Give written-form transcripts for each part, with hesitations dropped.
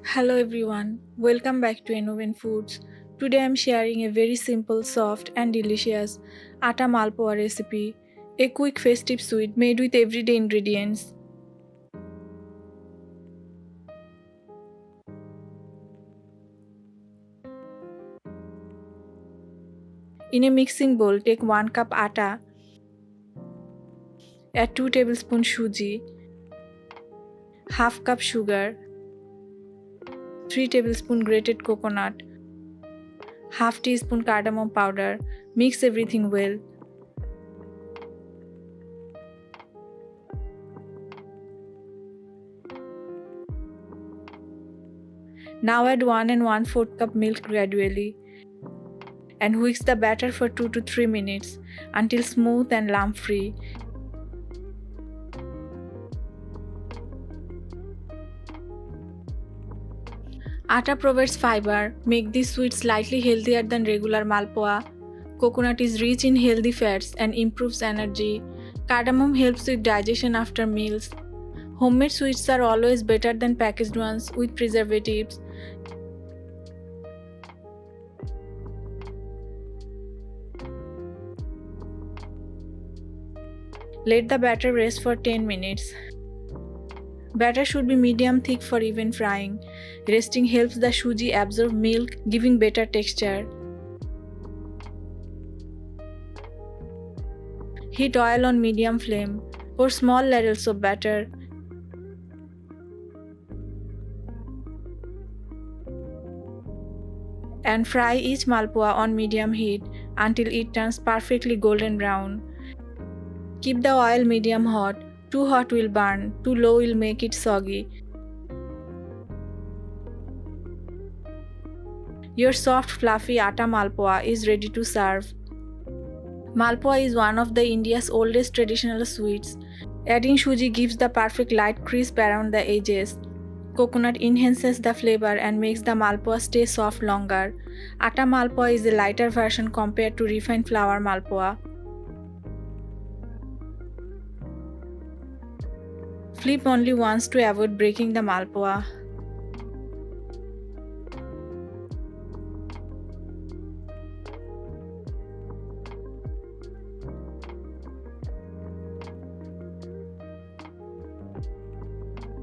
Hello everyone, welcome back to Innovent Foods. Today I am sharing a very simple, soft and delicious Atta Malpua recipe, a quick festive sweet made with everyday ingredients. In a mixing bowl, take 1 cup atta, add 2 tablespoons suji, half cup sugar, 3 tablespoons grated coconut, half teaspoon cardamom powder. Mix everything well. Now add 1 and 1/4 cup milk gradually and whisk the batter for 2 to 3 minutes until smooth and lump free. Atta provides fiber, make this sweet slightly healthier than regular malpua. Coconut is rich in healthy fats and improves energy. Cardamom helps with digestion after meals. Homemade sweets are always better than packaged ones with preservatives. Let the batter rest for 10 minutes. Batter should be medium thick for even frying. Resting helps the suji absorb milk, giving better texture. Heat oil on medium flame. Pour small ladles of batter. And fry each malpua on medium heat until it turns perfectly golden brown. Keep the oil medium hot. Too hot will burn, too low will make it soggy. Your soft fluffy atta malpua is ready to serve. Malpua is one of the India's oldest traditional sweets. Adding suji gives the perfect light crisp around the edges. Coconut enhances the flavor and makes the malpua stay soft longer. Atta malpua is a lighter version compared to refined flour malpua. Flip only once to avoid breaking the malpua.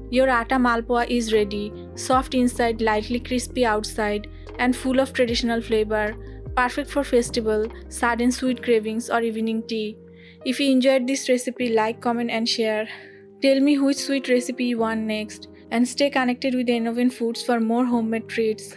Your atta malpua is ready, soft inside, lightly crispy outside, and full of traditional flavor. Perfect for festival, sudden sweet cravings, or evening tea. If you enjoyed this recipe, like, comment, and share. Tell me which sweet recipe you want next, and stay connected with Innovent Foods for more homemade treats.